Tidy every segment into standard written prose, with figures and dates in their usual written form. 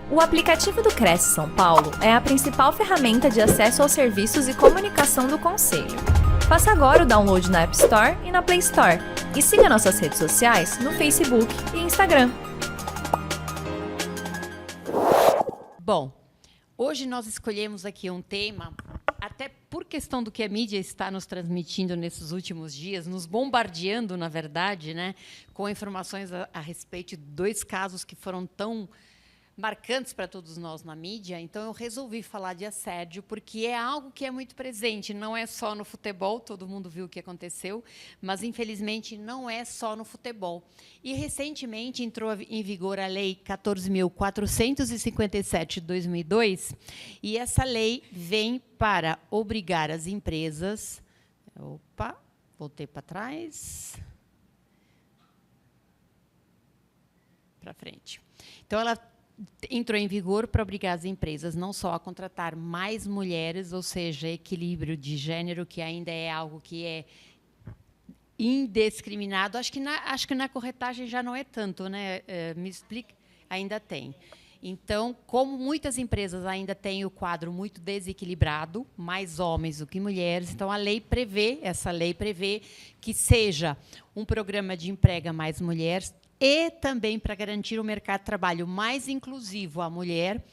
O aplicativo do Cresce São Paulo é a principal ferramenta de acesso aos serviços e comunicação do Conselho. Faça agora o download na App Store e na Play Store. E siga nossas redes sociais no Facebook e Instagram. Bom, hoje nós escolhemos aqui um tema, até por questão do que a mídia está nos transmitindo nesses últimos dias, nos bombardeando, na verdade, né, com informações a respeito de 2 casos que foram tão marcantes para todos nós na mídia. Então, eu resolvi falar de assédio, porque é algo que é muito presente, não é só no futebol, todo mundo viu o que aconteceu, mas, infelizmente, não é só no futebol. E, recentemente, entrou em vigor a Lei 14.457 de 2002, e essa lei vem para obrigar as empresas... Opa, voltei para trás. Para frente. Então, ela entrou em vigor para obrigar as empresas não só a contratar mais mulheres, ou seja, equilíbrio de gênero, que ainda é algo que é indiscriminado. Acho que na corretagem já não é tanto, né? Me explica. Ainda tem. Então, como muitas empresas ainda têm o quadro muito desequilibrado, mais homens do que mulheres, então essa lei prevê que seja um programa de emprega mais mulheres, e também para garantir um mercado de trabalho mais inclusivo à mulher,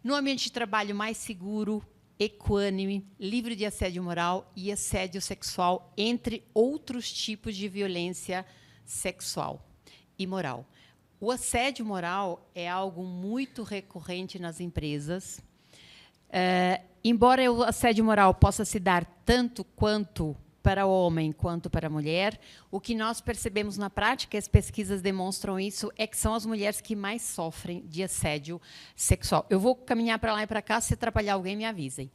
no ambiente de trabalho mais seguro, equânime, livre de assédio moral e assédio sexual, entre outros tipos de violência sexual e moral. O assédio moral é algo muito recorrente nas empresas. Embora o assédio moral possa se dar tanto quanto para o homem quanto para a mulher, o que nós percebemos na prática, as pesquisas demonstram isso, é que são as mulheres que mais sofrem de assédio sexual. Eu vou caminhar para lá e para cá, se atrapalhar alguém, me avisem.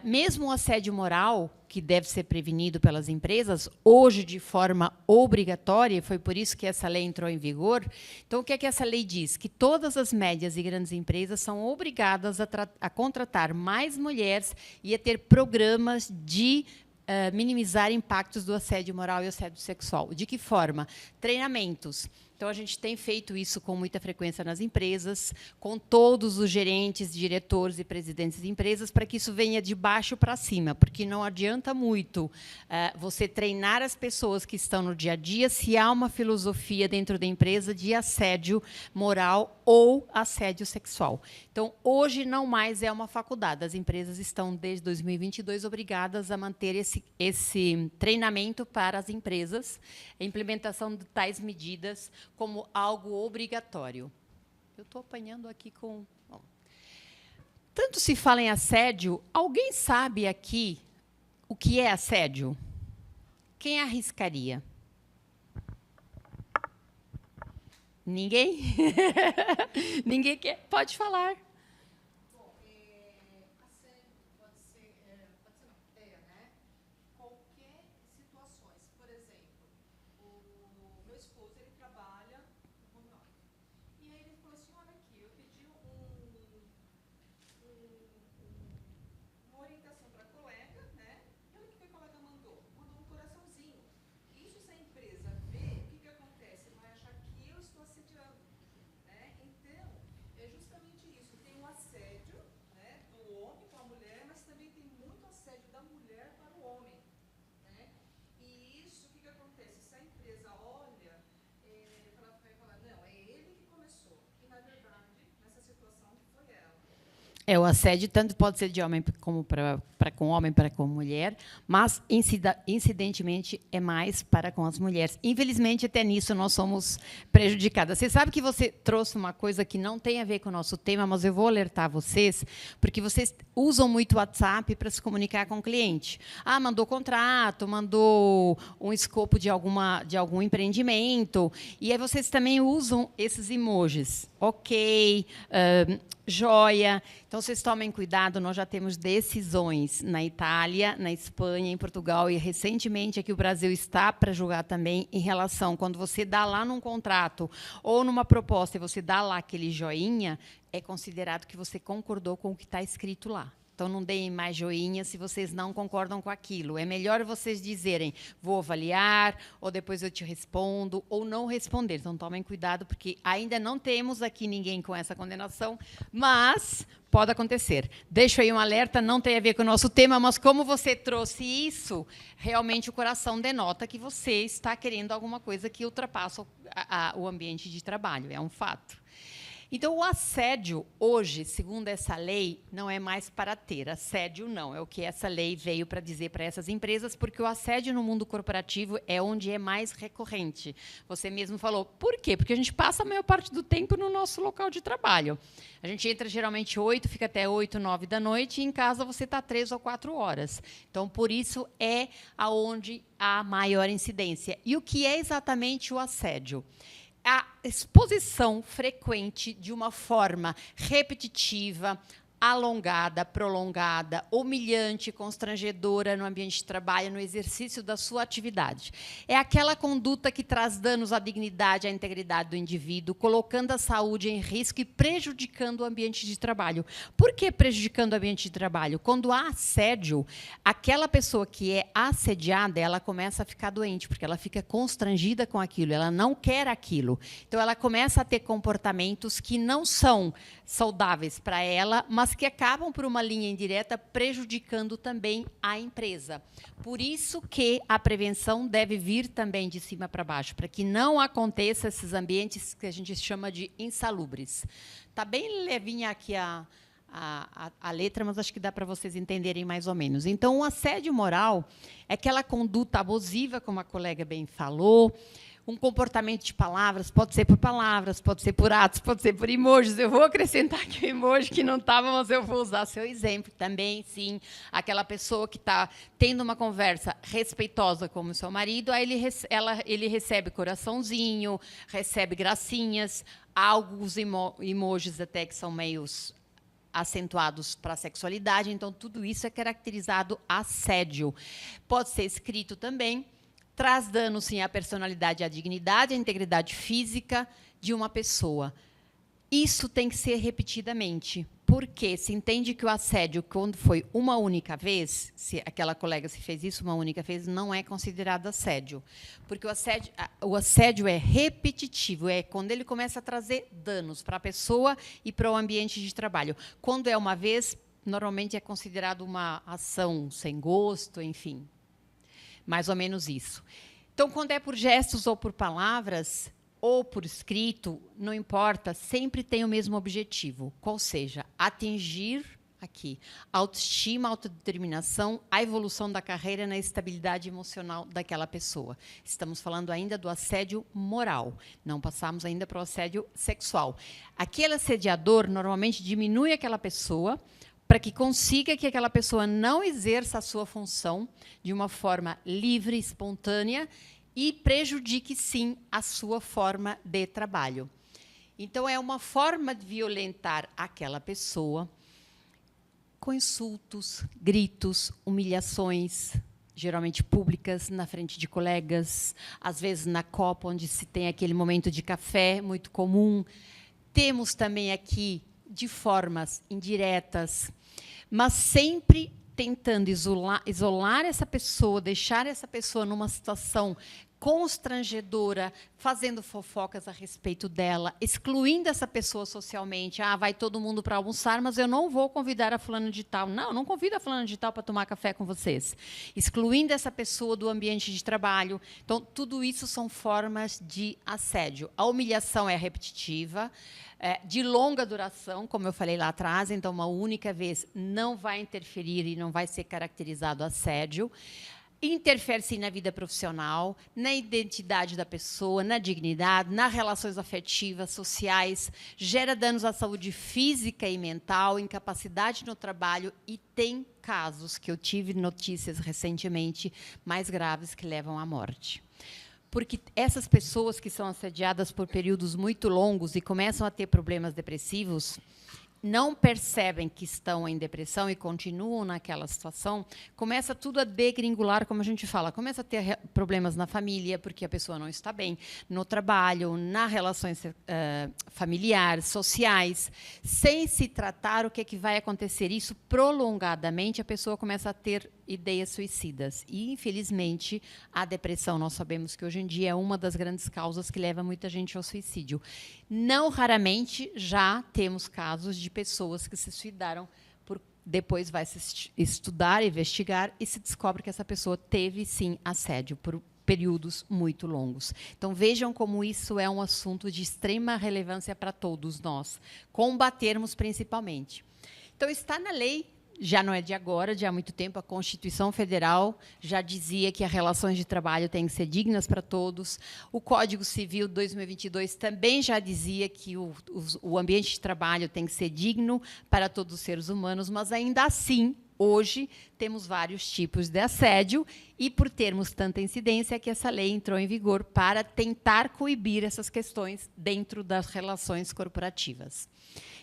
Mesmo o assédio moral, que deve ser prevenido pelas empresas, hoje de forma obrigatória, e foi por isso que essa lei entrou em vigor. Então, o que é que essa lei diz? Que todas as médias e grandes empresas são obrigadas a contratar mais mulheres e a ter programas de minimizar impactos do assédio moral e assédio sexual. De que forma? Treinamentos. Então, a gente tem feito isso com muita frequência nas empresas, com todos os gerentes, diretores e presidentes de empresas, para que isso venha de baixo para cima, porque não adianta muito você treinar as pessoas que estão no dia a dia se há uma filosofia dentro da empresa de assédio moral ou assédio sexual. Então, hoje não mais é uma faculdade. As empresas estão, desde 2022, obrigadas a manter esse treinamento para as empresas, a implementação de tais medidas como algo obrigatório. Eu estou apanhando aqui com... Bom. Tanto se fala em assédio, alguém sabe aqui o que é assédio? Quem arriscaria? Ninguém? Ninguém quer? Pode falar. O assédio tanto pode ser de homem como para com homem, para com mulher, mas, incidentemente, é mais para com as mulheres. Infelizmente, até nisso, nós somos prejudicadas. Você sabe que você trouxe uma coisa que não tem a ver com o nosso tema, mas eu vou alertar vocês, porque vocês usam muito o WhatsApp para se comunicar com o cliente. Mandou contrato, mandou um escopo de algum empreendimento, e aí vocês também usam esses emojis. Ok, joia. Então, vocês tomem cuidado, nós já temos decisões na Itália, na Espanha, em Portugal, e recentemente aqui o Brasil está para julgar também em relação, quando você dá lá num contrato ou numa proposta e você dá lá aquele joinha, é considerado que você concordou com o que está escrito lá. Então, não deem mais joinha se vocês não concordam com aquilo. É melhor vocês dizerem, vou avaliar, ou depois eu te respondo, ou não responder. Então, tomem cuidado, porque ainda não temos aqui ninguém com essa condenação, mas pode acontecer. Deixo aí um alerta, não tem a ver com o nosso tema, mas como você trouxe isso, realmente o coração denota que você está querendo alguma coisa que ultrapassa o ambiente de trabalho. É um fato. Então, o assédio, hoje, segundo essa lei, não é mais para ter. Assédio não, é o que essa lei veio para dizer para essas empresas, porque o assédio no mundo corporativo é onde é mais recorrente. Você mesmo falou. Por quê? Porque a gente passa a maior parte do tempo no nosso local de trabalho. A gente entra geralmente 8, fica até 8, 9 da noite, e em casa você está 3 ou 4 horas. Então, por isso, é aonde há maior incidência. E o que é exatamente o assédio? A exposição frequente de uma forma repetitiva, alongada, prolongada, humilhante, constrangedora no ambiente de trabalho, no exercício da sua atividade. É aquela conduta que traz danos à dignidade, à integridade do indivíduo, colocando a saúde em risco e prejudicando o ambiente de trabalho. Por que prejudicando o ambiente de trabalho? Quando há assédio, aquela pessoa que é assediada, ela começa a ficar doente, porque ela fica constrangida com aquilo, ela não quer aquilo. Então, ela começa a ter comportamentos que não são saudáveis para ela, mas que acabam, por uma linha indireta, prejudicando também a empresa. Por isso que a prevenção deve vir também de cima para baixo, para que não aconteça esses ambientes que a gente chama de insalubres. Está bem levinha aqui a letra, mas acho que dá para vocês entenderem mais ou menos. Então, o assédio moral é aquela conduta abusiva, como a colega bem falou, um comportamento de palavras, pode ser por atos, pode ser por emojis. Eu vou acrescentar aqui o emoji que não estava, mas eu vou usar seu exemplo também, sim. Aquela pessoa que está tendo uma conversa respeitosa como o seu marido, aí ele recebe coraçãozinho, recebe gracinhas, há alguns emojis até que são meios acentuados para a sexualidade, então tudo isso é caracterizado assédio. Pode ser escrito também, traz dano, sim, à personalidade, à dignidade, à integridade física de uma pessoa. Isso tem que ser repetidamente, porque se entende que o assédio, quando foi uma única vez, se aquela colega se fez isso uma única vez, não é considerado assédio. Porque o assédio é repetitivo, é quando ele começa a trazer danos para a pessoa e para o ambiente de trabalho. Quando é uma vez, normalmente é considerado uma ação sem gosto, enfim. Mais ou menos isso. Então, quando é por gestos ou por palavras, ou por escrito, não importa, sempre tem o mesmo objetivo, qual seja, atingir aqui autoestima, autodeterminação, a evolução da carreira na estabilidade emocional daquela pessoa. Estamos falando ainda do assédio moral, não passamos ainda para o assédio sexual. Aquele assediador normalmente diminui aquela pessoa, para que consiga que aquela pessoa não exerça a sua função de uma forma livre, espontânea e prejudique, sim, a sua forma de trabalho. Então, é uma forma de violentar aquela pessoa com insultos, gritos, humilhações, geralmente públicas, na frente de colegas, às vezes na copa, onde se tem aquele momento de café, muito comum. Temos também aqui, de formas indiretas, mas sempre tentando isolar essa pessoa, deixar essa pessoa numa situação constrangedora, fazendo fofocas a respeito dela, excluindo essa pessoa socialmente. Ah, vai todo mundo para almoçar, mas eu não vou convidar a fulana de tal. Não, não convido a fulana de tal para tomar café com vocês. Excluindo essa pessoa do ambiente de trabalho. Então, tudo isso são formas de assédio. A humilhação é repetitiva, de longa duração, como eu falei lá atrás, então uma única vez não vai interferir e não vai ser caracterizado assédio. Interfere, sim, na vida profissional, na identidade da pessoa, na dignidade, nas relações afetivas, sociais, gera danos à saúde física e mental, incapacidade no trabalho, e tem casos que eu tive notícias recentemente mais graves que levam à morte. Porque essas pessoas que são assediadas por períodos muito longos e começam a ter problemas depressivos, não percebem que estão em depressão e continuam naquela situação, começa tudo a degringolar, como a gente fala, começa a ter problemas na família, porque a pessoa não está bem, no trabalho, nas relações familiares, sociais, sem se tratar o que, é que vai acontecer. Isso, prolongadamente, a pessoa começa a ter ideias suicidas. E, infelizmente, a depressão, nós sabemos que hoje em dia é uma das grandes causas que leva muita gente ao suicídio. Não raramente já temos casos de pessoas que se suicidaram, depois vai se estudar, investigar, e se descobre que essa pessoa teve, sim, assédio por períodos muito longos. Então, vejam como isso é um assunto de extrema relevância para todos nós, combatermos principalmente. Então, está na lei, já não é de agora, de há muito tempo, a Constituição Federal já dizia que as relações de trabalho têm que ser dignas para todos. O Código Civil de 2022 também já dizia que o ambiente de trabalho tem que ser digno para todos os seres humanos, mas, ainda assim, hoje, temos vários tipos de assédio e, por termos tanta incidência, que essa lei entrou em vigor para tentar coibir essas questões dentro das relações corporativas.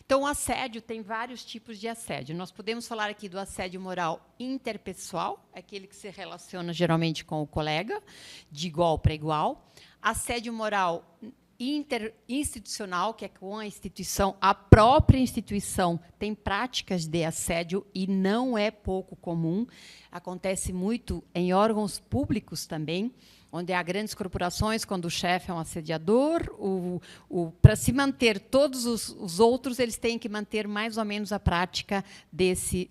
Então, o assédio tem vários tipos de assédio. Nós podemos falar aqui do assédio moral interpessoal, aquele que se relaciona geralmente com o colega, de igual para igual. Assédio moral interinstitucional, que é com a instituição, a própria instituição tem práticas de assédio e não é pouco comum. Acontece muito em órgãos públicos também, onde há grandes corporações, quando o chefe é um assediador, para se manter todos os outros, eles têm que manter mais ou menos a prática desse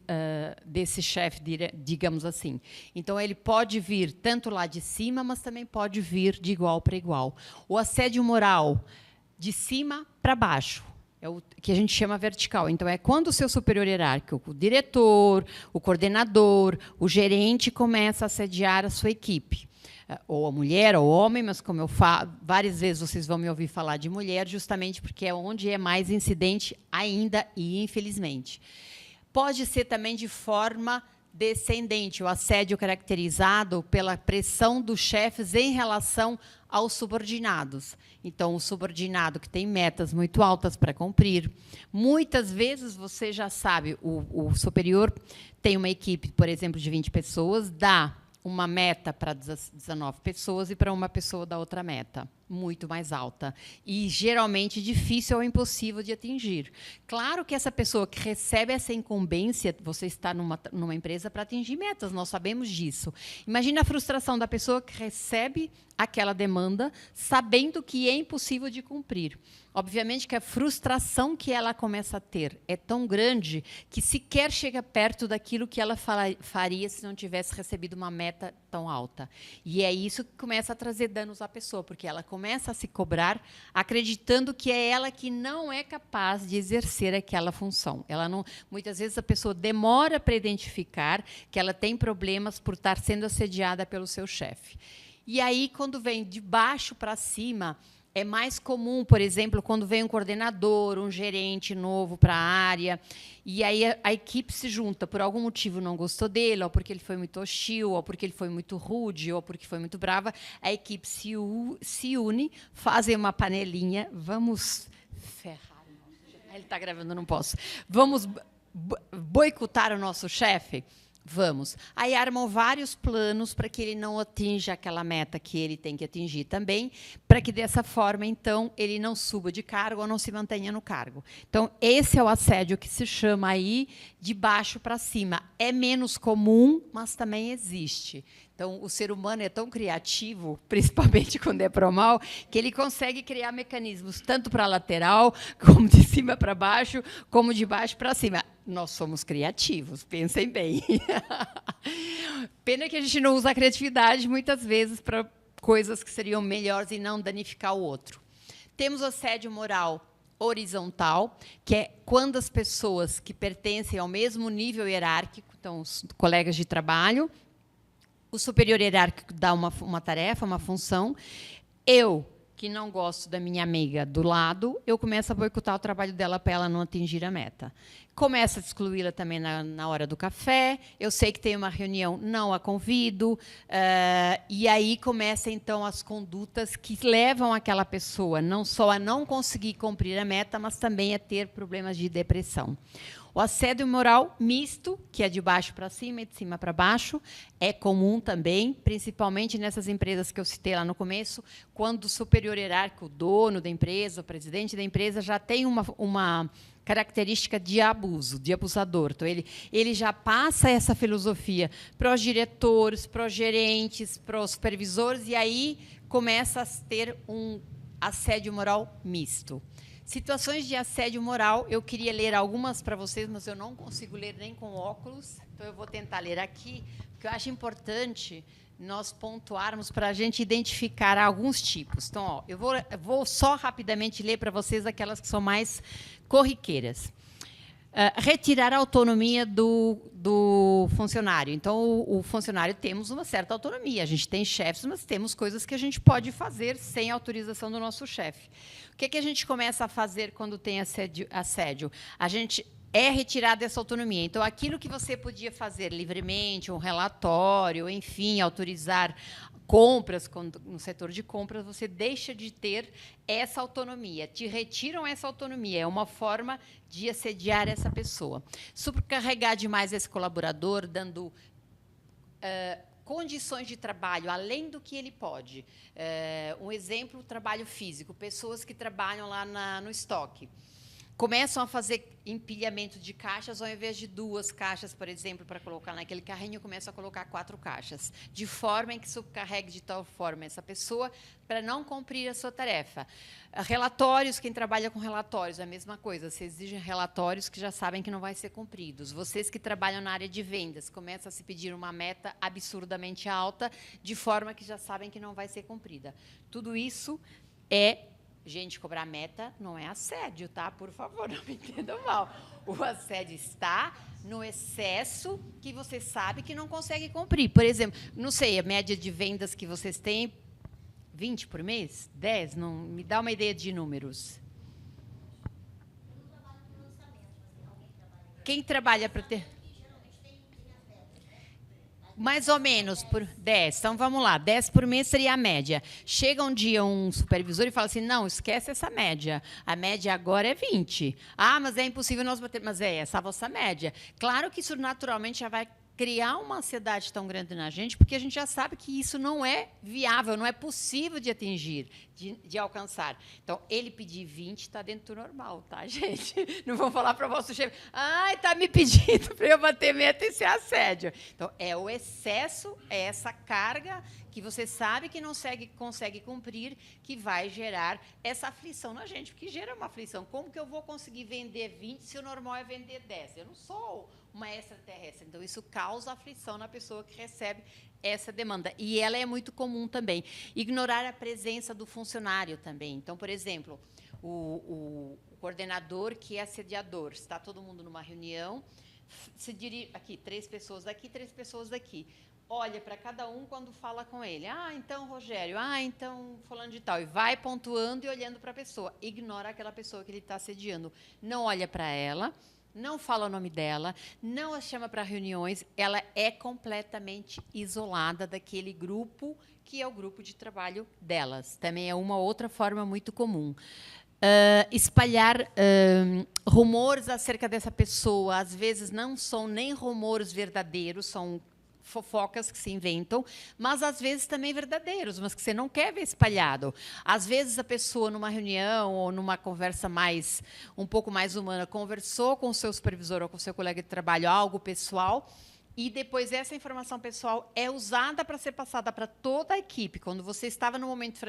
chefe, digamos assim. Então, ele pode vir tanto lá de cima, mas também pode vir de igual para igual. O assédio moral, de cima para baixo, é o que a gente chama vertical. Então, é quando o seu superior hierárquico, o diretor, o coordenador, o gerente, começa a assediar a sua equipe. Ou a mulher, ou o homem, mas, como eu falo, várias vezes vocês vão me ouvir falar de mulher, justamente porque é onde é mais incidente ainda, e infelizmente. Pode ser também de forma descendente, o assédio caracterizado pela pressão dos chefes em relação aos subordinados. Então, o subordinado que tem metas muito altas para cumprir. Muitas vezes, você já sabe, o superior tem uma equipe, por exemplo, de 20 pessoas, dá uma meta para 19 pessoas e para uma pessoa da outra meta, muito mais alta. E, geralmente, difícil ou impossível de atingir. Claro que essa pessoa que recebe essa incumbência, você está numa empresa para atingir metas, nós sabemos disso. Imagina a frustração da pessoa que recebe aquela demanda, sabendo que é impossível de cumprir. Obviamente que a frustração que ela começa a ter é tão grande que sequer chega perto daquilo que ela faria se não tivesse recebido uma meta tão alta. E é isso que começa a trazer danos à pessoa, porque ela começa a se cobrar, acreditando que é ela que não é capaz de exercer aquela função. Ela não, muitas vezes a pessoa demora para identificar que ela tem problemas por estar sendo assediada pelo seu chefe. E aí, quando vem de baixo para cima, é mais comum, por exemplo, quando vem um coordenador, um gerente novo para a área, e aí a equipe se junta, por algum motivo não gostou dele, ou porque ele foi muito hostil, ou porque ele foi muito rude, ou porque foi muito brava, a equipe se une, fazem uma panelinha, vamos ferrar o nosso chefe. Ele está gravando, não posso. Vamos boicotar o nosso chefe? Vamos. Aí armam vários planos para que ele não atinja aquela meta que ele tem que atingir também, para que, dessa forma, então, ele não suba de cargo ou não se mantenha no cargo. Então, esse é o assédio que se chama aí de baixo para cima. É menos comum, mas também existe. Então, o ser humano é tão criativo, principalmente quando é pro mal, que ele consegue criar mecanismos tanto para a lateral, como de cima para baixo, como de baixo para cima. Nós somos criativos, pensem bem. Pena que a gente não usa a criatividade, muitas vezes, para coisas que seriam melhores e não danificar o outro. Temos o assédio moral horizontal, que é quando as pessoas que pertencem ao mesmo nível hierárquico, então, os colegas de trabalho, o superior hierárquico dá uma tarefa, uma função, eu que não gosto da minha amiga do lado, eu começo a boicotar o trabalho dela para ela não atingir a meta. Começo a excluí-la também na hora do café. Eu sei que tem uma reunião, não a convido. E aí começam, então, as condutas que levam aquela pessoa não só a não conseguir cumprir a meta, mas também a ter problemas de depressão. O assédio moral misto, que é de baixo para cima e de cima para baixo, é comum também, principalmente nessas empresas que eu citei lá no começo, quando o superior hierárquico, o dono da empresa, o presidente da empresa, já tem uma característica de abuso, de abusador. Então, ele já passa essa filosofia para os diretores, para os gerentes, para os supervisores, e aí começa a ter um assédio moral misto. Situações de assédio moral, eu queria ler algumas para vocês, mas eu não consigo ler nem com óculos, então eu vou tentar ler aqui, porque eu acho importante nós pontuarmos para a gente identificar alguns tipos. Então, ó, eu vou só rapidamente ler para vocês aquelas que são mais corriqueiras. Retirar a autonomia do funcionário. Então, o funcionário temos uma certa autonomia. A gente tem chefes, mas temos coisas que a gente pode fazer sem autorização do nosso chefe. O que a gente começa a fazer quando tem assédio? A gente retirar dessa autonomia. Então, aquilo que você podia fazer livremente, um relatório, enfim, autorizar compras, no setor de compras, você deixa de ter essa autonomia. Te retiram essa autonomia. É uma forma de assediar essa pessoa. Sobrecarregar demais esse colaborador, dando condições de trabalho além do que ele pode. Um exemplo, o trabalho físico. Pessoas que trabalham lá no estoque. Começam a fazer empilhamento de caixas, ao invés de 2 caixas, por exemplo, para colocar naquele carrinho, começam a colocar 4 caixas, de forma em que subcarregue de tal forma essa pessoa para não cumprir a sua tarefa. Relatórios, quem trabalha com relatórios, a mesma coisa. Você exige relatórios que já sabem que não vai ser cumpridos. Vocês que trabalham na área de vendas, começam a se pedir uma meta absurdamente alta, de forma que já sabem que não vai ser cumprida. Tudo isso é... Gente, cobrar meta não é assédio, tá? Por favor, não me entendam mal. O assédio está no excesso que você sabe que não consegue cumprir. Por exemplo, não sei, a média de vendas que vocês têm, 20 por mês? 10? Não, me dá uma ideia de números. Quem trabalha para ter... Mais ou menos por 10. Então, vamos lá. 10 por mês seria a média. Chega um dia um supervisor e fala assim, não, esquece essa média. A média agora é 20. Ah, mas é impossível nós bater. Mas é essa a vossa média. Claro que isso naturalmente já vai criar uma ansiedade tão grande na gente, porque a gente já sabe que isso não é viável, não é possível de atingir, de alcançar. Então, ele pedir 20 está dentro do normal, tá, gente? Não vão falar para o vosso chefe, está me pedindo para eu bater meta e ser assédio. Então, é o excesso, é essa carga que você sabe que não consegue cumprir, que vai gerar essa aflição na gente, porque gera uma aflição. Como que eu vou conseguir vender 20 se o normal é vender 10? Eu não sou uma extraterrestre. Então, isso causa aflição na pessoa que recebe essa demanda. E ela é muito comum também. Ignorar a presença do funcionário também. Então, por exemplo, o coordenador que é assediador. Está todo mundo numa reunião, se dirige aqui, 3 pessoas daqui, 3 pessoas daqui. Olha para cada um quando fala com ele. Ah, então, Rogério. Ah, então, fulano de tal. E vai pontuando e olhando para a pessoa. Ignora aquela pessoa que ele está assediando. Não olha para ela, não fala o nome dela, não a chama para reuniões. Ela é completamente isolada daquele grupo que é o grupo de trabalho delas. Também é uma outra forma muito comum. Espalhar rumores acerca dessa pessoa. Às vezes, não são nem rumores verdadeiros, são fofocas que se inventam, mas às vezes também verdadeiros, mas que você não quer ver espalhado. Às vezes a pessoa numa reunião ou numa conversa um pouco mais humana conversou com o seu supervisor ou com o seu colega de trabalho algo pessoal e depois essa informação pessoal é usada para ser passada para toda a equipe. Quando você estava no momento de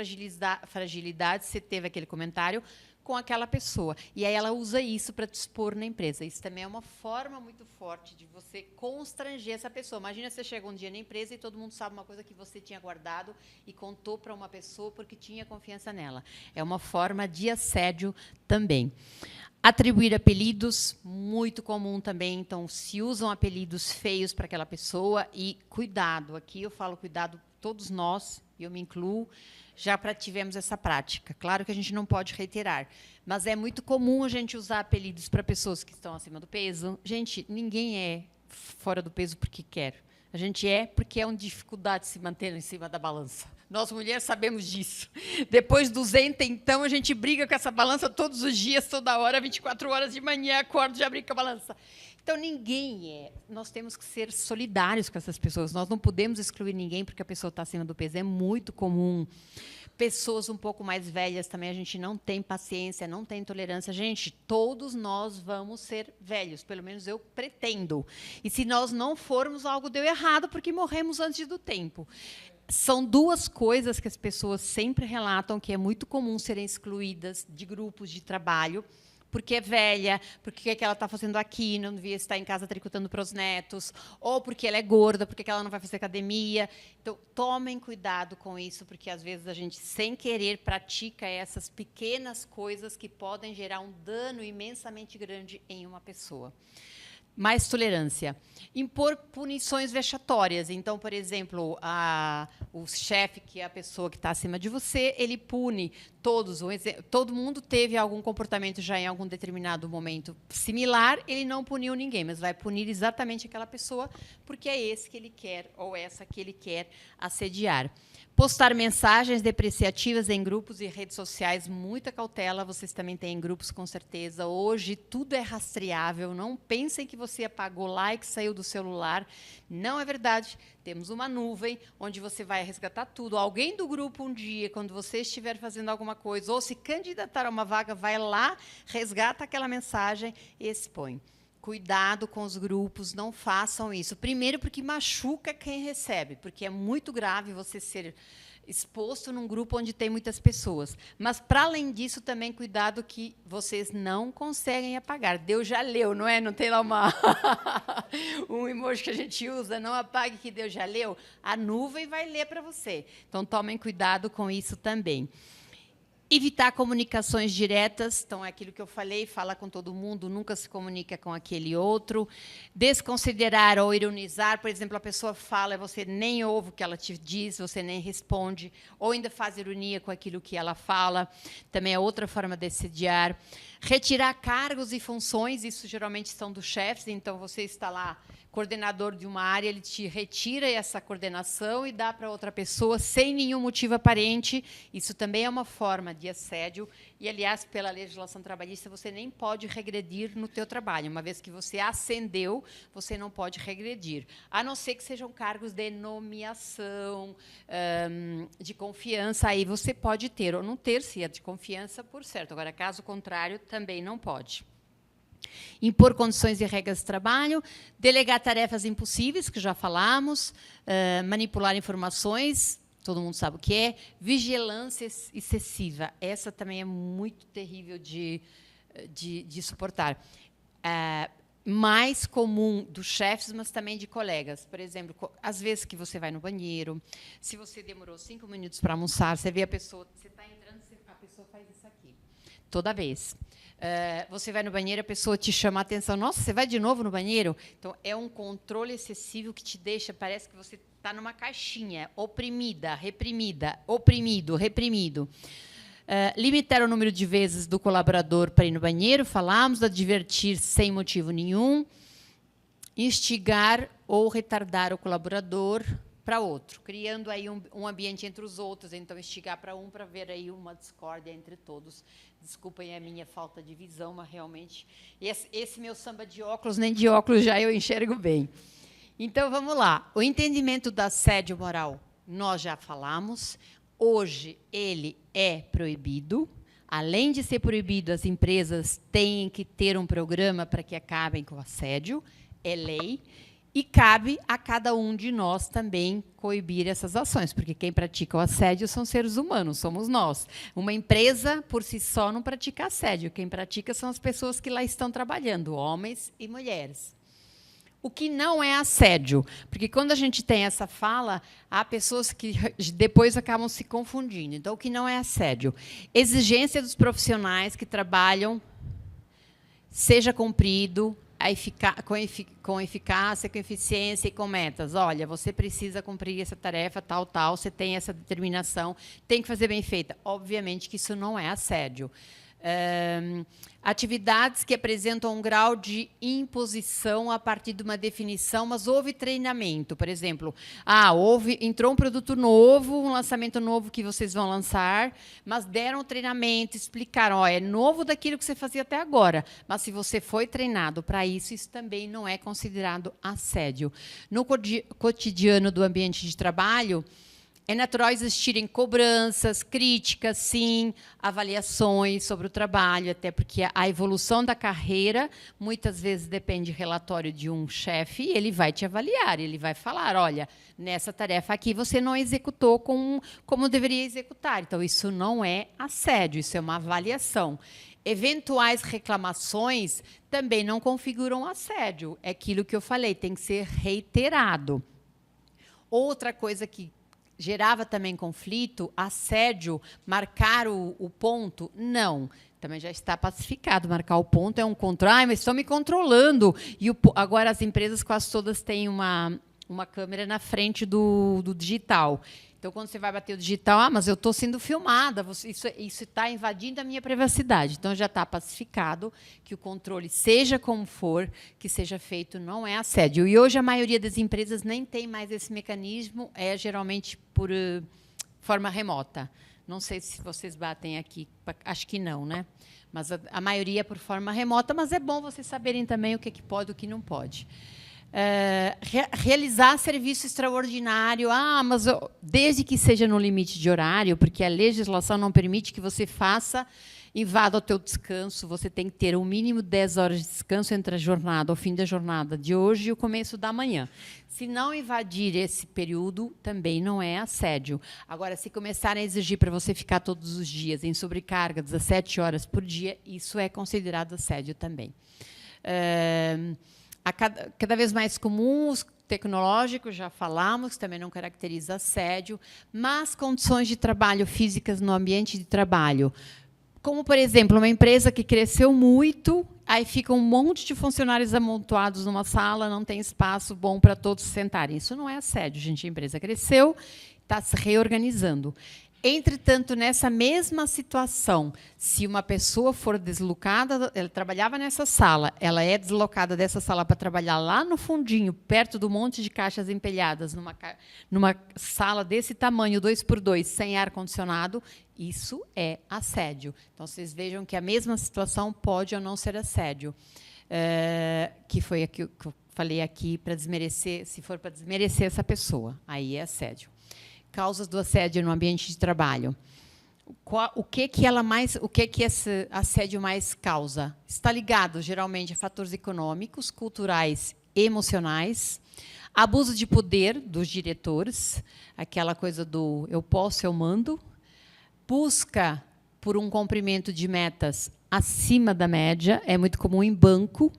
fragilidade, você teve aquele comentário com aquela pessoa. E aí ela usa isso para te expor na empresa. Isso também é uma forma muito forte de você constranger essa pessoa. Imagina você chega um dia na empresa e todo mundo sabe uma coisa que você tinha guardado e contou para uma pessoa porque tinha confiança nela. É uma forma de assédio também. Atribuir apelidos, muito comum também. Então, se usam apelidos feios para aquela pessoa e cuidado. Aqui eu falo cuidado, todos nós e eu me incluo, já tivemos essa prática. Claro que a gente não pode reiterar, mas é muito comum a gente usar apelidos para pessoas que estão acima do peso. Gente, ninguém é fora do peso porque quer. A gente é porque é uma dificuldade de se manter em cima da balança. Nós, mulheres, sabemos disso. Depois dos 200, então, a gente briga com essa balança todos os dias, toda hora, 24 horas de manhã, acordo, já briga com a balança. Então, ninguém é. Nós temos que ser solidários com essas pessoas. Nós não podemos excluir ninguém porque a pessoa está acima do peso. É muito comum. Pessoas um pouco mais velhas também, a gente não tem paciência, não tem tolerância. Gente, todos nós vamos ser velhos, pelo menos eu pretendo. E se nós não formos, algo deu errado, porque morremos antes do tempo. São duas coisas que as pessoas sempre relatam que é muito comum serem excluídas de grupos de trabalho, porque é velha, porque o que ela está fazendo aqui, não devia estar em casa tricotando para os netos, ou porque ela é gorda, porque ela não vai fazer academia. Então, tomem cuidado com isso, porque, às vezes, a gente, sem querer, pratica essas pequenas coisas que podem gerar um dano imensamente grande em uma pessoa. Mais tolerância. Impor punições vexatórias. Então, por exemplo, o chefe, que é a pessoa que está acima de você, ele pune todos. Todo mundo teve algum comportamento já em algum determinado momento similar, ele não puniu ninguém, mas vai punir exatamente aquela pessoa, porque é esse que ele quer, ou essa que ele quer assediar. Postar mensagens depreciativas em grupos e redes sociais, muita cautela, vocês também têm grupos, com certeza. Hoje, tudo é rastreável, não pensem que você apagou like, saiu do celular. Não é verdade. Temos uma nuvem onde você vai resgatar tudo. Alguém do grupo, um dia, quando você estiver fazendo alguma coisa, ou se candidatar a uma vaga, vai lá, resgata aquela mensagem e expõe. Cuidado com os grupos, não façam isso. Primeiro, porque machuca quem recebe, porque é muito grave você ser exposto num grupo onde tem muitas pessoas. Mas, para além disso, também cuidado que vocês não conseguem apagar. Deus já leu, não é? Não tem lá um emoji que a gente usa, não apague que Deus já leu. A nuvem vai ler para você. Então, tomem cuidado com isso também. Evitar comunicações diretas, então é aquilo que eu falei, fala com todo mundo, nunca se comunica com aquele outro. Desconsiderar ou ironizar, por exemplo, a pessoa fala e você nem ouve o que ela te diz, você nem responde, ou ainda faz ironia com aquilo que ela fala, também é outra forma de assediar. Retirar cargos e funções, isso geralmente são dos chefes, então você está lá, coordenador de uma área, ele te retira essa coordenação e dá para outra pessoa sem nenhum motivo aparente. Isso também é uma forma de assédio. E, aliás, pela legislação trabalhista, você nem pode regredir no teu trabalho. Uma vez que você ascendeu, você não pode regredir. A não ser que sejam cargos de nomeação, de confiança, aí você pode ter ou não ter, se é de confiança, por certo. Agora, caso contrário, também não pode. Impor condições e regras de trabalho, delegar tarefas impossíveis, que já falamos, manipular informações, todo mundo sabe o que é, vigilância excessiva, essa também é muito terrível de suportar. Mais comum dos chefes, mas também de colegas. Por exemplo, às vezes que você vai no banheiro, se você demorou 5 minutos para almoçar, você vê a pessoa, você está entrando, a pessoa faz isso aqui, toda vez. Você vai no banheiro, a pessoa te chama a atenção. Nossa, você vai de novo no banheiro? Então, é um controle excessivo que te deixa, parece que você está numa caixinha, oprimida, reprimida, oprimido, reprimido. Limitar o número de vezes do colaborador para ir no banheiro, falamos, advertir sem motivo nenhum, instigar ou retardar o colaborador para outro, criando aí um ambiente entre os outros, então instigar para um para ver aí uma discórdia entre todos. Desculpem a minha falta de visão, mas realmente esse meu samba de óculos, nem de óculos já eu enxergo bem. Então, vamos lá. O entendimento do assédio moral, nós já falamos. Hoje, ele é proibido. Além de ser proibido, as empresas têm que ter um programa para que acabem com o assédio. É lei. E cabe a cada um de nós também coibir essas ações, porque quem pratica o assédio são seres humanos, somos nós. Uma empresa, por si só, não pratica assédio. Quem pratica são as pessoas que lá estão trabalhando, homens e mulheres. O que não é assédio? Porque, quando a gente tem essa fala, há pessoas que depois acabam se confundindo. Então, o que não é assédio? Exigência dos profissionais que trabalham seja cumprido, com eficácia, com eficiência e com metas. Olha, você precisa cumprir essa tarefa, tal, tal, você tem essa determinação, tem que fazer bem feita. Obviamente que isso não é assédio. Atividades que apresentam um grau de imposição a partir de uma definição, mas houve treinamento. Por exemplo, entrou um produto novo, um lançamento novo que vocês vão lançar, mas deram treinamento, explicaram, é novo daquilo que você fazia até agora, mas se você foi treinado para isso, isso também não é considerado assédio. No cotidiano do ambiente de trabalho, é natural existirem cobranças, críticas, sim, avaliações sobre o trabalho, até porque a evolução da carreira muitas vezes depende do relatório de um chefe, e ele vai te avaliar, ele vai falar, olha, nessa tarefa aqui você não executou como deveria executar. Então, isso não é assédio, isso é uma avaliação. Eventuais reclamações também não configuram assédio. É aquilo que eu falei, tem que ser reiterado. Outra coisa que gerava também conflito, assédio, marcar o ponto, não. Também já está pacificado. Marcar o ponto é um controle, mas estão me controlando. E agora as empresas quase todas têm uma câmera na frente do digital. Então, quando você vai bater o digital, mas eu estou sendo filmada, isso está invadindo a minha privacidade. Então, já está pacificado que o controle, seja como for, que seja feito, não é assédio. E hoje a maioria das empresas nem tem mais esse mecanismo, é geralmente por forma remota. Não sei se vocês batem aqui, acho que não, né? Mas a maioria é por forma remota, mas é bom vocês saberem também o que pode e o que não pode. Realizar serviço extraordinário, mas desde que seja no limite de horário, porque a legislação não permite que você invada o teu descanso, você tem que ter um mínimo de 10 horas de descanso entre a jornada, o fim da jornada de hoje e o começo da manhã. Se não invadir esse período, também não é assédio. Agora, se começarem a exigir para você ficar todos os dias em sobrecarga, 17 horas por dia, isso é considerado assédio também. Cada vez mais comum, os tecnológicos, já falamos, que também não caracteriza assédio, mas condições de trabalho físicas no ambiente de trabalho. Como, por exemplo, uma empresa que cresceu muito, aí fica um monte de funcionários amontoados numa sala, não tem espaço bom para todos se sentarem. Isso não é assédio, gente. A empresa cresceu, está se reorganizando. Entretanto, nessa mesma situação, se uma pessoa for deslocada, ela trabalhava nessa sala, ela é deslocada dessa sala para trabalhar lá no fundinho, perto do monte de caixas empilhadas, numa sala desse tamanho, 2x2, sem ar-condicionado, isso é assédio. Então, vocês vejam que a mesma situação pode ou não ser assédio. Que foi o que eu falei aqui, para desmerecer, se for para desmerecer essa pessoa, aí é assédio. Causas do assédio no ambiente de trabalho. O que esse assédio mais causa? Está ligado, geralmente, a fatores econômicos, culturais e emocionais, abuso de poder dos diretores, aquela coisa do eu posso, eu mando, busca por um cumprimento de metas acima da média, é muito comum em banco.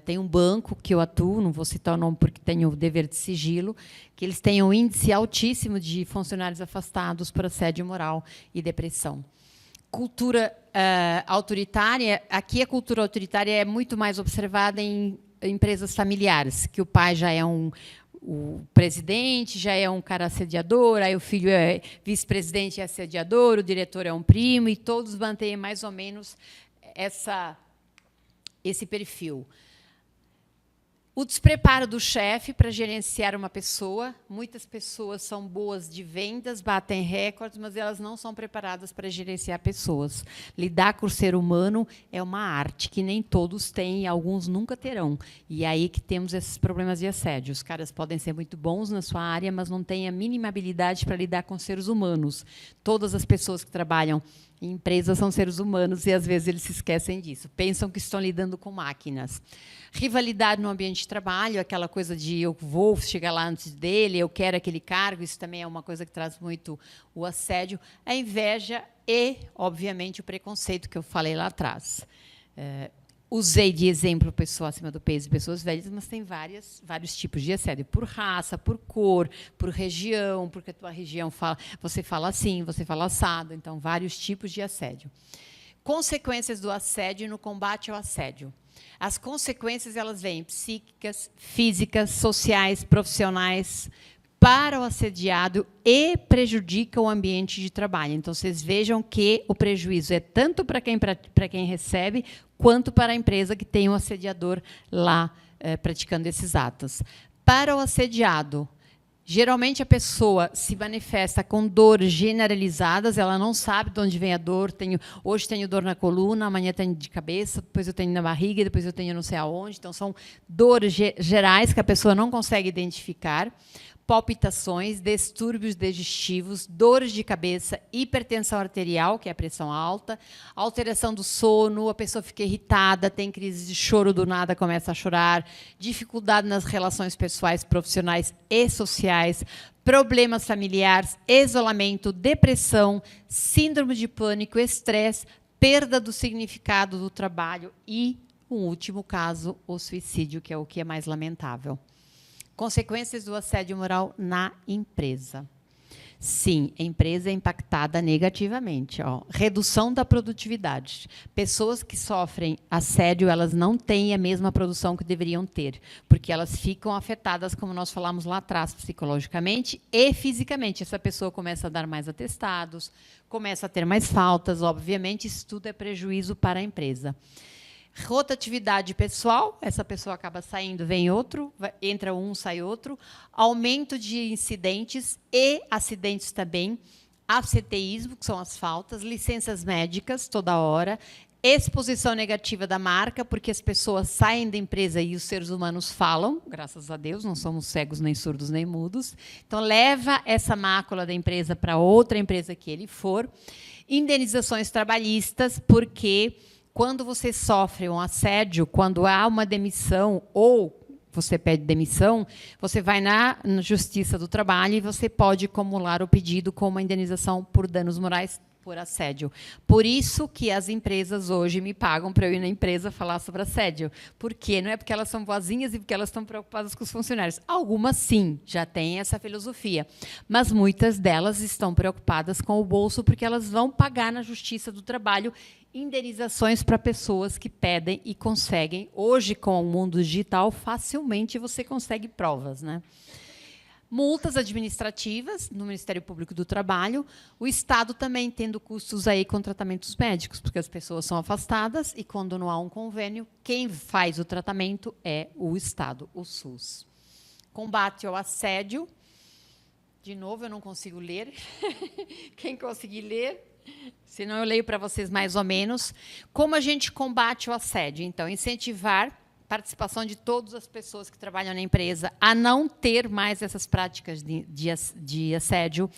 Tem um banco que eu atuo, não vou citar o nome porque tenho o dever de sigilo, que eles têm um índice altíssimo de funcionários afastados por assédio moral e depressão. Cultura autoritária, aqui a cultura autoritária é muito mais observada em empresas familiares, que o pai já é o presidente, já é um cara assediador, aí o filho é vice-presidente e assediador, o diretor é um primo, e todos mantêm mais ou menos esse perfil. O despreparo do chefe para gerenciar uma pessoa. Muitas pessoas são boas de vendas, batem recordes, mas elas não são preparadas para gerenciar pessoas. Lidar com o ser humano é uma arte que nem todos têm e alguns nunca terão. E é aí que temos esses problemas de assédio. Os caras podem ser muito bons na sua área, mas não têm a mínima habilidade para lidar com seres humanos. Todas as pessoas que trabalham em empresas são seres humanos e, às vezes, eles se esquecem disso. Pensam que estão lidando com máquinas. Rivalidade no ambiente de trabalho, aquela coisa de eu vou chegar lá antes dele, eu quero aquele cargo, isso também é uma coisa que traz muito o assédio. A inveja e, obviamente, o preconceito que eu falei lá atrás. Usei de exemplo pessoa acima do peso e pessoas velhas, mas tem vários tipos de assédio. Por raça, por cor, por região, porque a tua região você fala assim, você fala assado. Então, vários tipos de assédio. Consequências do assédio no combate ao assédio. As consequências elas vêm psíquicas, físicas, sociais, profissionais para o assediado e prejudica o ambiente de trabalho. Então, vocês vejam que o prejuízo é tanto para quem recebe, quanto para a empresa que tem um assediador lá praticando esses atos. Para o assediado, geralmente a pessoa se manifesta com dores generalizadas, ela não sabe de onde vem a dor. Hoje tenho dor na coluna, amanhã tenho de cabeça, depois eu tenho na barriga, depois eu tenho não sei aonde. Então, são dores gerais que a pessoa não consegue identificar. Palpitações, distúrbios digestivos, dores de cabeça, hipertensão arterial, que é a pressão alta, alteração do sono, a pessoa fica irritada, tem crise de choro do nada, começa a chorar, dificuldade nas relações pessoais, profissionais e sociais, problemas familiares, isolamento, depressão, síndrome de pânico, estresse, perda do significado do trabalho e, um último caso, o suicídio, que é o que é mais lamentável. Consequências do assédio moral na empresa. Sim, a empresa é impactada negativamente. Redução da produtividade. Pessoas que sofrem assédio, elas não têm a mesma produção que deveriam ter, porque elas ficam afetadas, como nós falamos lá atrás, psicologicamente e fisicamente. Essa pessoa começa a dar mais atestados, começa a ter mais faltas, obviamente, isso tudo é prejuízo para a empresa. Rotatividade pessoal, essa pessoa acaba saindo, vem outro, entra um, sai outro. Aumento de incidentes e acidentes também. Absenteísmo, que são as faltas. Licenças médicas, toda hora. Exposição negativa da marca, porque as pessoas saem da empresa e os seres humanos falam, graças a Deus, não somos cegos, nem surdos, nem mudos. Então, leva essa mácula da empresa para outra empresa que ele for. Indenizações trabalhistas, porque quando você sofre um assédio, quando há uma demissão ou você pede demissão, você vai na Justiça do Trabalho e você pode acumular o pedido com uma indenização por danos morais por assédio. Por isso que as empresas hoje me pagam para eu ir na empresa falar sobre assédio. Por quê? Não é porque elas são boazinhas e porque elas estão preocupadas com os funcionários. Algumas, sim, já têm essa filosofia. Mas muitas delas estão preocupadas com o bolso porque elas vão pagar na Justiça do Trabalho indenizações para pessoas que pedem e conseguem. Hoje, com o mundo digital, facilmente você consegue provas, né? Multas administrativas no Ministério Público do Trabalho, o Estado também tendo custos aí com tratamentos médicos, porque as pessoas são afastadas e, quando não há um convênio, quem faz o tratamento é o Estado, o SUS. Combate ao assédio. De novo, eu não consigo ler. Quem conseguir ler? Senão eu leio para vocês mais ou menos. Como a gente combate o assédio? Então, incentivar participação de todas as pessoas que trabalham na empresa a não ter mais essas práticas de assédio.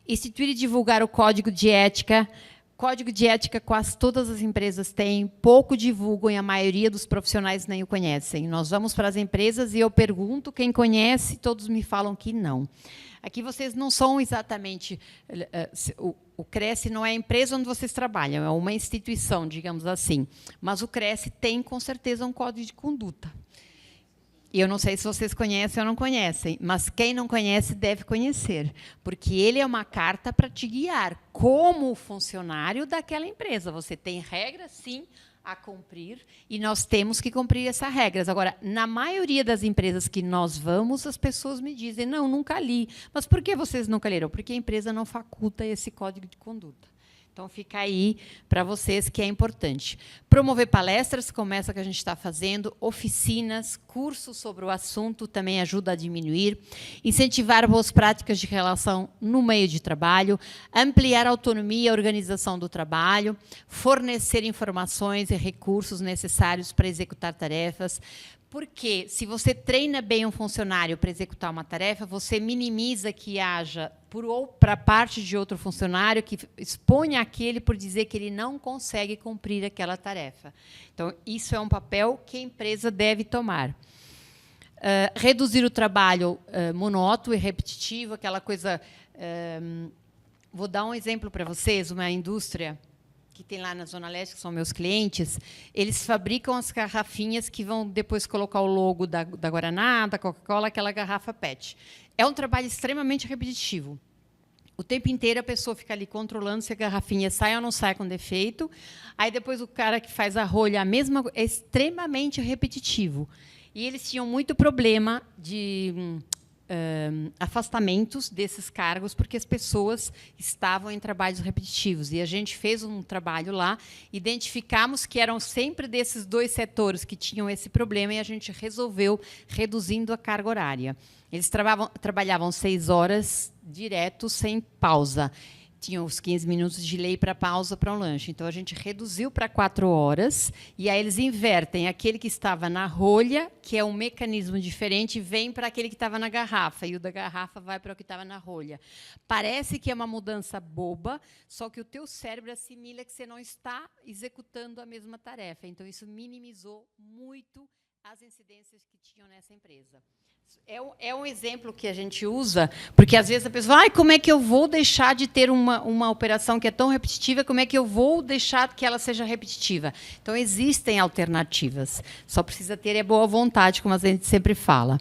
Instituir e divulgar o código de ética. Código de ética quase todas as empresas têm, pouco divulgam e a maioria dos profissionais nem o conhecem. Nós vamos para as empresas e eu pergunto quem conhece, todos me falam que não. Aqui vocês não são exatamente... O Cresce não é a empresa onde vocês trabalham, é uma instituição, digamos assim. Mas o Cresce tem, com certeza, um código de conduta. E eu não sei se vocês conhecem ou não conhecem, mas quem não conhece deve conhecer, porque ele é uma carta para te guiar como funcionário daquela empresa. Você tem regras, sim, a cumprir, e nós temos que cumprir essas regras. Agora, na maioria das empresas que nós vamos, as pessoas me dizem, não, nunca li. Mas por que vocês nunca leram? Porque a empresa não faculta esse código de conduta. Então, fica aí para vocês que é importante. Promover palestras, como essa que a gente está fazendo, oficinas, cursos sobre o assunto, também ajuda a diminuir. Incentivar boas práticas de relação no meio de trabalho, ampliar a autonomia e a organização do trabalho, fornecer informações e recursos necessários para executar tarefas. Porque, se você treina bem um funcionário para executar uma tarefa, você minimiza que haja, para parte de outro funcionário, que exponha aquele por dizer que ele não consegue cumprir aquela tarefa. Então, isso é um papel que a empresa deve tomar. Reduzir o trabalho monótono e repetitivo, aquela coisa... vou dar um exemplo para vocês, uma indústria que tem lá na Zona Leste, que são meus clientes, eles fabricam as garrafinhas que vão depois colocar o logo da Guaraná, da Coca-Cola, aquela garrafa PET. É um trabalho extremamente repetitivo. O tempo inteiro a pessoa fica ali controlando se a garrafinha sai ou não sai com defeito. Aí depois o cara que faz a rolha, a mesma, é extremamente repetitivo. E eles tinham muito problema de afastamentos desses cargos, porque as pessoas estavam em trabalhos repetitivos. E a gente fez um trabalho lá, identificamos que eram sempre desses 2 setores que tinham esse problema, e a gente resolveu reduzindo a carga horária. Eles trabalhavam 6 horas direto, sem pausa. Tinham os 15 minutos de lei para pausa para um lanche. Então, a gente reduziu para 4 horas, e aí eles invertem aquele que estava na rolha, que é um mecanismo diferente, vem para aquele que estava na garrafa, e o da garrafa vai para o que estava na rolha. Parece que é uma mudança boba, só que o teu cérebro assimila que você não está executando a mesma tarefa. Então, isso minimizou muito as incidências que tinham nessa empresa. É um exemplo que a gente usa, porque, às vezes, a pessoa como é que eu vou deixar de ter uma operação que é tão repetitiva, como é que eu vou deixar que ela seja repetitiva? Então, existem alternativas. Só precisa ter boa vontade, como a gente sempre fala.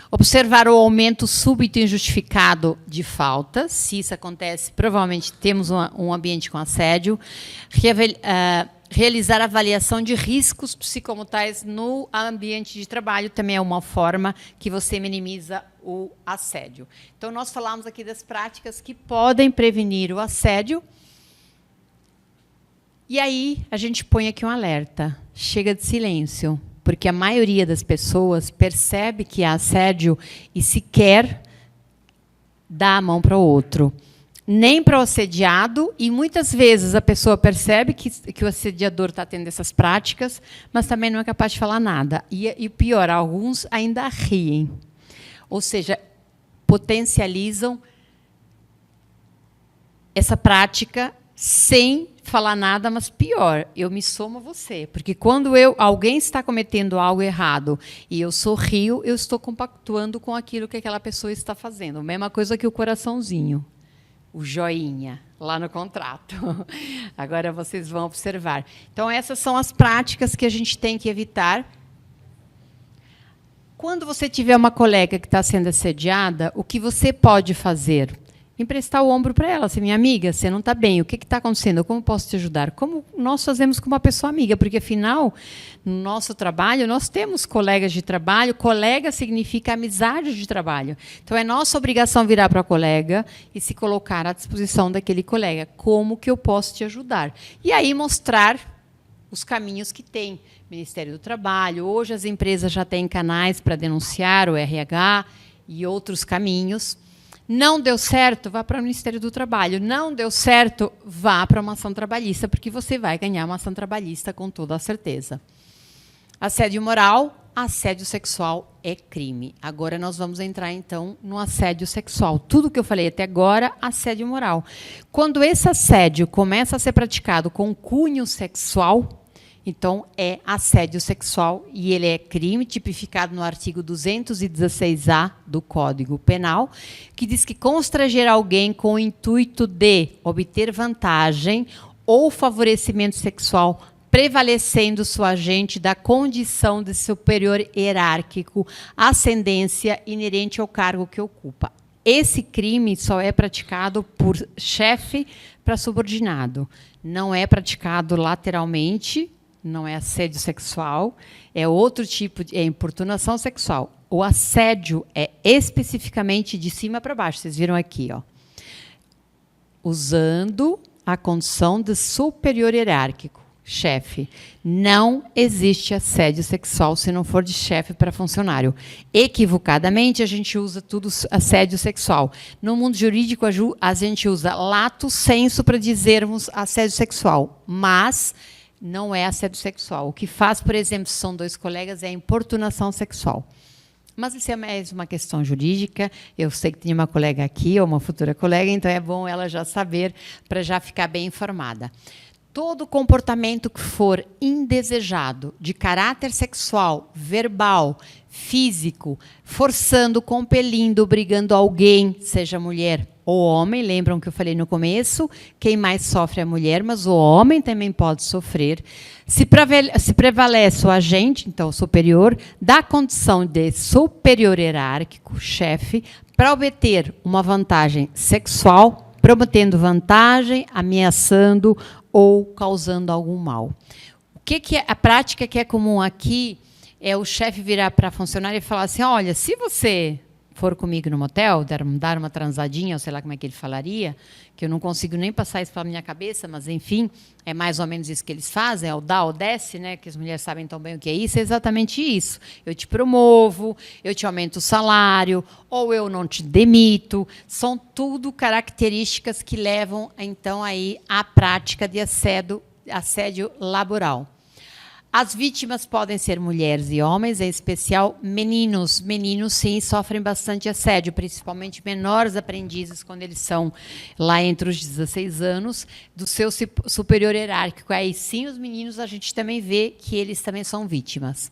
Observar o aumento súbito e injustificado de faltas. Se isso acontece, provavelmente temos um ambiente com assédio. Realizar avaliação de riscos psicomotais no ambiente de trabalho também é uma forma que você minimiza o assédio. Então, nós falamos aqui das práticas que podem prevenir o assédio. E aí, a gente põe aqui um alerta. Chega de silêncio, porque a maioria das pessoas percebe que há assédio e sequer dá a mão para o outro. Nem para o assediado, e muitas vezes a pessoa percebe que o assediador está tendo essas práticas, mas também não é capaz de falar nada. E pior, alguns ainda riem. Ou seja, potencializam essa prática sem falar nada, mas pior, eu me somo a você. Porque quando alguém está cometendo algo errado e eu sorrio, eu estou compactuando com aquilo que aquela pessoa está fazendo. A mesma coisa que o coraçãozinho. O joinha, lá no contrato. Agora vocês vão observar. Então, essas são as práticas que a gente tem que evitar. Quando você tiver uma colega que está sendo assediada, o que você pode fazer? Emprestar o ombro para ela. Assim, minha amiga, você não está bem, o que está acontecendo? Como posso te ajudar? Como nós fazemos com uma pessoa amiga, porque, afinal, no nosso trabalho, nós temos colegas de trabalho, colega significa amizade de trabalho. Então, é nossa obrigação virar para a colega e se colocar à disposição daquele colega. Como que eu posso te ajudar? E aí mostrar os caminhos que tem. Ministério do Trabalho, hoje as empresas já têm canais para denunciar o RH e outros caminhos. Não deu certo, vá para o Ministério do Trabalho. Não deu certo, vá para uma ação trabalhista, porque você vai ganhar uma ação trabalhista com toda a certeza. Assédio moral, assédio sexual é crime. Agora nós vamos entrar, então, no assédio sexual. Tudo que eu falei até agora, assédio moral. Quando esse assédio começa a ser praticado com cunho sexual, então, é assédio sexual, e ele é crime tipificado no artigo 216-A do Código Penal, que diz que constranger alguém com o intuito de obter vantagem ou favorecimento sexual, prevalecendo sua agente da condição de superior hierárquico, ascendência inerente ao cargo que ocupa. Esse crime só é praticado por chefe para subordinado. Não é praticado lateralmente, não é assédio sexual, é outro tipo de importunação sexual. O assédio é especificamente de cima para baixo. Vocês viram aqui, ó, usando a condição de superior hierárquico, chefe. Não existe assédio sexual se não for de chefe para funcionário. Equivocadamente, a gente usa tudo assédio sexual. No mundo jurídico, a gente usa lato sensu para dizermos assédio sexual, mas não é assédio sexual. O que faz, por exemplo, se são 2 colegas, é a importunação sexual. Mas isso é mais uma questão jurídica. Eu sei que tem uma colega aqui, ou uma futura colega, então é bom ela já saber, para já ficar bem informada. Todo comportamento que for indesejado, de caráter sexual, verbal, físico, forçando, compelindo, obrigando alguém, seja mulher ou homem, lembram que eu falei no começo, quem mais sofre é a mulher, mas o homem também pode sofrer. Se prevalece o agente, então o superior, da condição de superior hierárquico, chefe, para obter uma vantagem sexual, prometendo vantagem, ameaçando ou causando algum mal. O que é a prática que é comum aqui é o chefe virar para a funcionária e falar assim, olha, se você for comigo no motel, dar uma transadinha, ou sei lá como é que ele falaria, que eu não consigo nem passar isso pela minha cabeça, mas, enfim, é mais ou menos isso que eles fazem, é o dá ou desce, né, que as mulheres sabem tão bem o que é isso, é exatamente isso. Eu te promovo, eu te aumento o salário, ou eu não te demito. São tudo características que levam, então, aí à prática de assédio laboral. As vítimas podem ser mulheres e homens, em especial meninos. Meninos, sim, sofrem bastante assédio, principalmente menores aprendizes, quando eles são lá entre os 16 anos, do seu superior hierárquico. Aí, sim, os meninos, a gente também vê que eles também são vítimas.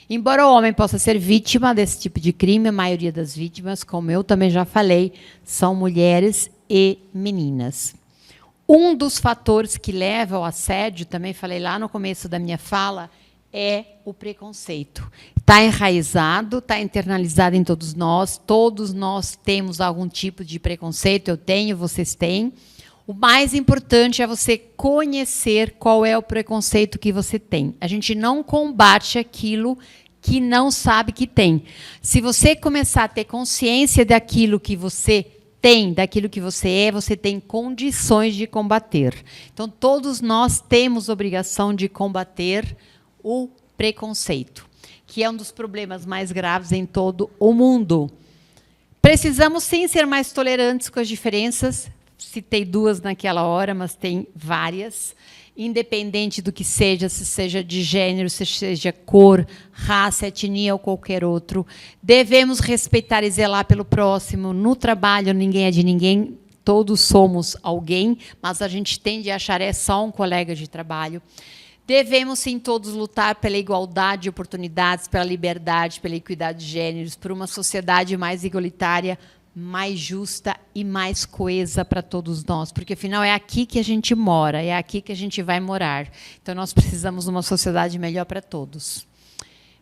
Embora o homem possa ser vítima desse tipo de crime, a maioria das vítimas, como eu também já falei, são mulheres e meninas. Um dos fatores que leva ao assédio, também falei lá no começo da minha fala, é o preconceito. Está enraizado, está internalizado em todos nós temos algum tipo de preconceito, eu tenho, vocês têm. O mais importante é você conhecer qual é o preconceito que você tem. A gente não combate aquilo que não sabe que tem. Se você começar a ter consciência daquilo que você tem, daquilo que você tem condições de combater. Então, todos nós temos obrigação de combater o preconceito, que é um dos problemas mais graves em todo o mundo. Precisamos, sim, ser mais tolerantes com as diferenças. Citei duas naquela hora, mas tem várias. Independente do que seja, se seja de gênero, se seja cor, raça, etnia ou qualquer outro. Devemos respeitar e zelar pelo próximo. No trabalho, ninguém é de ninguém, todos somos alguém, mas a gente tende a achar é só um colega de trabalho. Devemos, sim, todos lutar pela igualdade de oportunidades, pela liberdade, pela equidade de gêneros, por uma sociedade mais igualitária, mais justa e mais coesa para todos nós, porque, afinal, é aqui que a gente mora, é aqui que a gente vai morar. Então, nós precisamos de uma sociedade melhor para todos.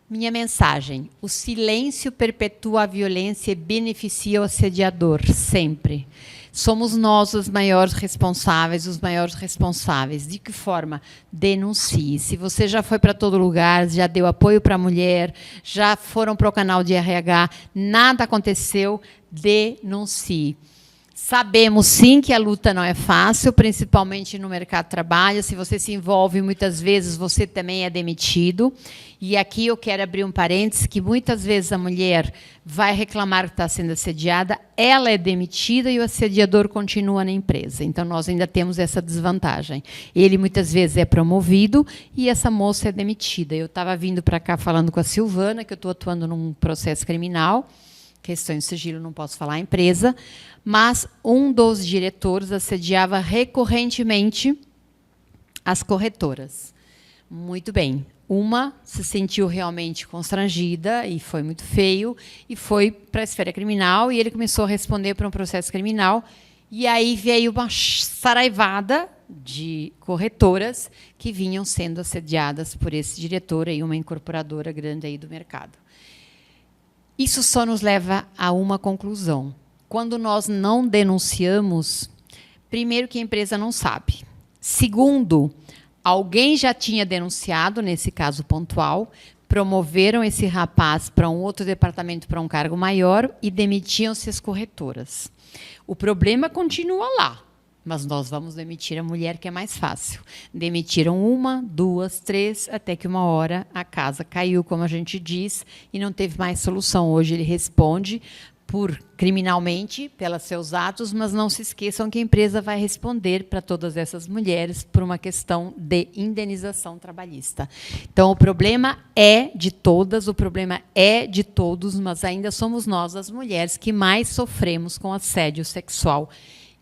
Minha mensagem: o silêncio perpetua a violência e beneficia o assediador, sempre. Somos nós os maiores responsáveis, os maiores responsáveis. De que forma? Denuncie. Se você já foi para todo lugar, já deu apoio para a mulher, já foram para o canal de RH, nada aconteceu, denuncie. Sabemos, sim, que a luta não é fácil, principalmente no mercado de trabalho. Se você se envolve, muitas vezes você também é demitido. E aqui eu quero abrir um parênteses, que muitas vezes a mulher vai reclamar que está sendo assediada, ela é demitida e o assediador continua na empresa. Então, nós ainda temos essa desvantagem. Ele, muitas vezes, é promovido e essa moça é demitida. Eu estava vindo para cá falando com a Silvana, que eu estou atuando num processo criminal, questões de sigilo, não posso falar a empresa, mas um dos diretores assediava recorrentemente as corretoras. Muito bem. Uma se sentiu realmente constrangida, e foi muito feio, e foi para a esfera criminal, e ele começou a responder para um processo criminal, e aí veio uma saraivada de corretoras que vinham sendo assediadas por esse diretor, aí, uma incorporadora grande aí do mercado. Isso só nos leva a uma conclusão. Quando nós não denunciamos, primeiro, que a empresa não sabe. Segundo, alguém já tinha denunciado, nesse caso pontual, promoveram esse rapaz para um outro departamento, para um cargo maior, e demitiam-se as corretoras. O problema continua lá, mas nós vamos demitir a mulher, que é mais fácil. Demitiram uma, duas, três, até que uma hora a casa caiu, como a gente diz, e não teve mais solução. Hoje ele responde criminalmente pelos seus atos, mas não se esqueçam que a empresa vai responder para todas essas mulheres por uma questão de indenização trabalhista. Então, o problema é de todas, o problema é de todos, mas ainda somos nós, as mulheres, que mais sofremos com assédio sexual.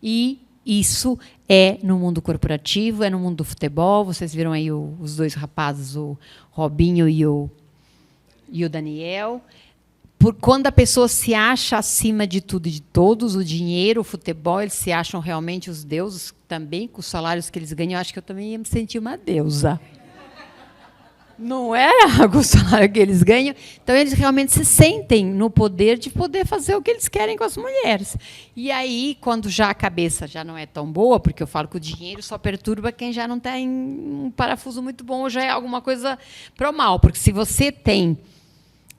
E isso é no mundo corporativo, é no mundo do futebol. Vocês viram aí os dois rapazes, o Robinho e o Daniel. Quando a pessoa se acha acima de tudo e de todos, o dinheiro, o futebol, eles se acham realmente os deuses, também com os salários que eles ganham. Eu acho que eu também ia me sentir uma deusa. Não é o salário que eles ganham. Então, eles realmente se sentem no poder de poder fazer o que eles querem com as mulheres. E aí, quando já a cabeça já não é tão boa, porque eu falo que o dinheiro só perturba quem já não tem um parafuso muito bom, ou já é alguma coisa para o mal. Porque se você tem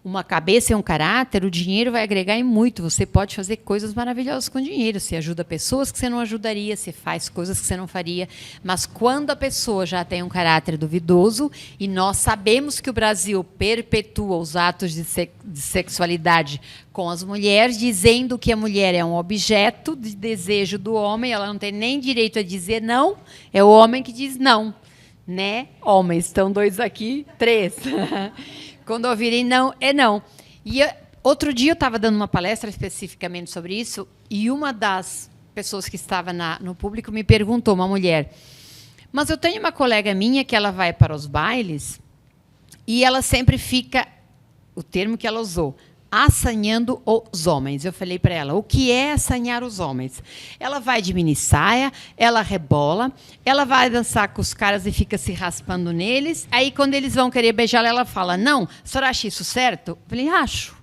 uma cabeça e um caráter, o dinheiro vai agregar em muito. Você pode fazer coisas maravilhosas com dinheiro. Você ajuda pessoas que você não ajudaria, você faz coisas que você não faria. Mas quando a pessoa já tem um caráter duvidoso, e nós sabemos que o Brasil perpetua os atos de sexualidade com as mulheres, dizendo que a mulher é um objeto de desejo do homem, ela não tem nem direito a dizer não, é o homem que diz não. Né? Homens, estão 2 aqui, 3. Quando eu virei não, é não. E outro dia eu estava dando uma palestra especificamente sobre isso, e uma das pessoas que estava no público me perguntou, uma mulher, mas eu tenho uma colega minha que ela vai para os bailes e ela sempre fica, o termo que ela usou, assanhando os homens. Eu falei para ela, o que é assanhar os homens? Ela vai de mini saia, ela rebola, ela vai dançar com os caras e fica se raspando neles, aí quando eles vão querer beijá-la, ela fala, não, a senhora acha isso certo? Eu falei, acho.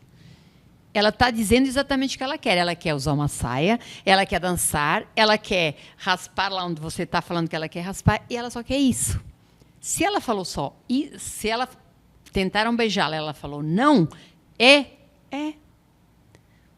Ela está dizendo exatamente o que ela quer. Ela quer usar uma saia, ela quer dançar, ela quer raspar lá onde você está falando que ela quer raspar, e ela só quer isso. Se ela falou só, e se ela tentaram beijá-la, ela falou não, é.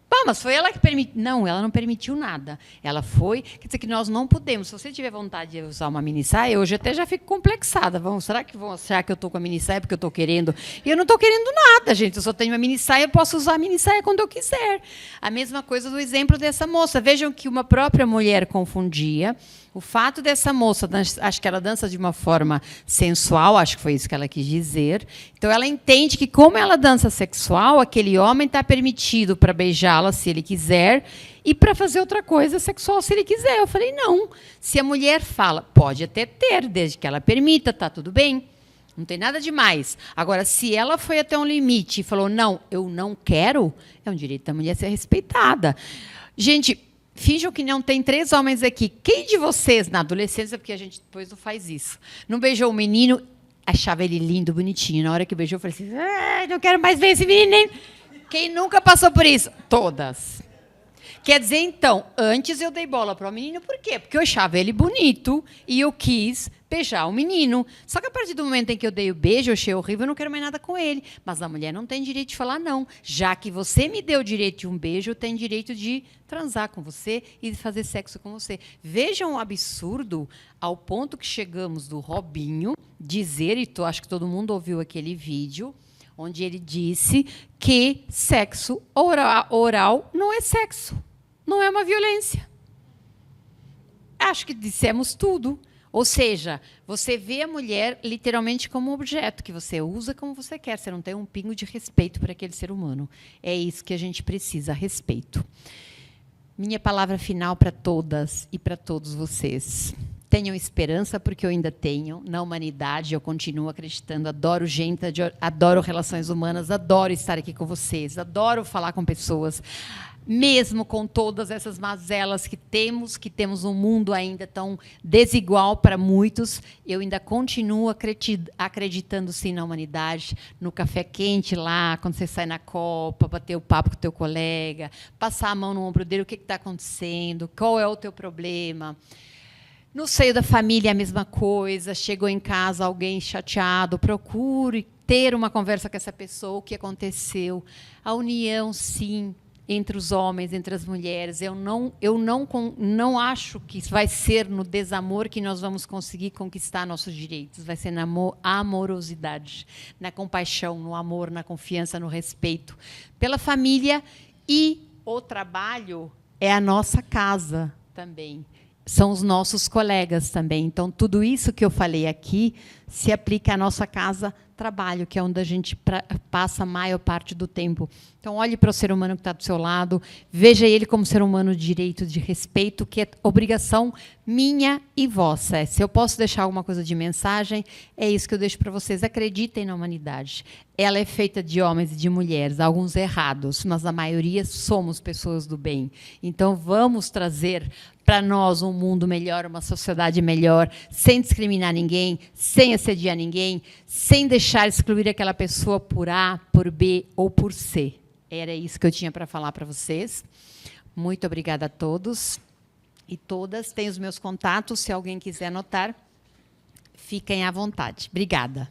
Pá, mas foi ela que permitiu. Não, ela não permitiu nada. Ela foi. Quer dizer que nós não podemos. Se você tiver vontade de usar uma mini saia, hoje até já fico complexada. Será que vão achar que eu estou com a mini saia porque eu estou querendo? E eu não estou querendo nada, gente. Eu só tenho uma mini saia, eu posso usar a mini saia quando eu quiser. A mesma coisa do exemplo dessa moça. Vejam que uma própria mulher confundia. O fato dessa moça, acho que ela dança de uma forma sensual, acho que foi isso que ela quis dizer. Então, ela entende que, como ela dança sexual, aquele homem está permitido para beijá-la, se ele quiser, e para fazer outra coisa sexual, se ele quiser. Eu falei, não. Se a mulher fala, pode até ter, desde que ela permita, está tudo bem. Não tem nada demais. Agora, se ela foi até um limite e falou, não, eu não quero, é um direito da mulher ser respeitada. Gente, finjam que não tem 3 homens aqui. Quem de vocês, na adolescência, porque a gente depois não faz isso, não beijou o menino, achava ele lindo, bonitinho. Na hora que beijou, eu falei assim, não quero mais ver esse menino. Quem nunca passou por isso? Todas. Quer dizer, então, antes eu dei bola para o menino, por quê? Porque eu achava ele bonito e eu quis beijar o menino. Só que a partir do momento em que eu dei o beijo, eu achei horrível, eu não quero mais nada com ele. Mas a mulher não tem direito de falar não. Já que você me deu o direito de um beijo, eu tenho direito de transar com você e de fazer sexo com você. Vejam o absurdo ao ponto que chegamos do Robinho dizer, e acho que todo mundo ouviu aquele vídeo, onde ele disse que sexo oral não é sexo. Não é uma violência. Acho que dissemos tudo. Ou seja, você vê a mulher literalmente como um objeto que você usa como você quer. Você não tem um pingo de respeito para aquele ser humano. É isso que a gente precisa, respeito. Minha palavra final para todas e para todos vocês. Tenham esperança, porque eu ainda tenho. Na humanidade, eu continuo acreditando. Adoro gente, adoro relações humanas, adoro estar aqui com vocês, adoro falar com pessoas. Mesmo com todas essas mazelas que temos um mundo ainda tão desigual para muitos, eu ainda continuo acreditando, sim, na humanidade, no café quente lá, quando você sai na copa, bater o papo com o teu colega, passar a mão no ombro dele, o que está acontecendo, qual é o teu problema. No seio da família, a mesma coisa. Chegou em casa alguém chateado, procure ter uma conversa com essa pessoa, o que aconteceu. A união, sim, entre os homens, entre as mulheres. Eu não acho que vai ser no desamor que nós vamos conseguir conquistar nossos direitos. Vai ser na amorosidade, na compaixão, no amor, na confiança, no respeito pela família. E o trabalho é a nossa casa também. São os nossos colegas também. Então, tudo isso que eu falei aqui se aplica à nossa casa trabalho, que é onde a gente passa a maior parte do tempo. Então, olhe para o ser humano que está do seu lado, veja ele como ser humano de direito, de respeito, que é obrigação minha e vossa. Se eu posso deixar alguma coisa de mensagem, é isso que eu deixo para vocês. Acreditem na humanidade. ela é feita de homens e de mulheres, alguns errados, mas a maioria somos pessoas do bem. Então, vamos trazer para nós um mundo melhor, uma sociedade melhor, sem discriminar ninguém, sem assediar ninguém, sem deixar excluir aquela pessoa por A, por B ou por C. Era isso que eu tinha para falar para vocês. Muito obrigada a todos e todas. Tem os meus contatos, se alguém quiser anotar, fiquem à vontade. Obrigada.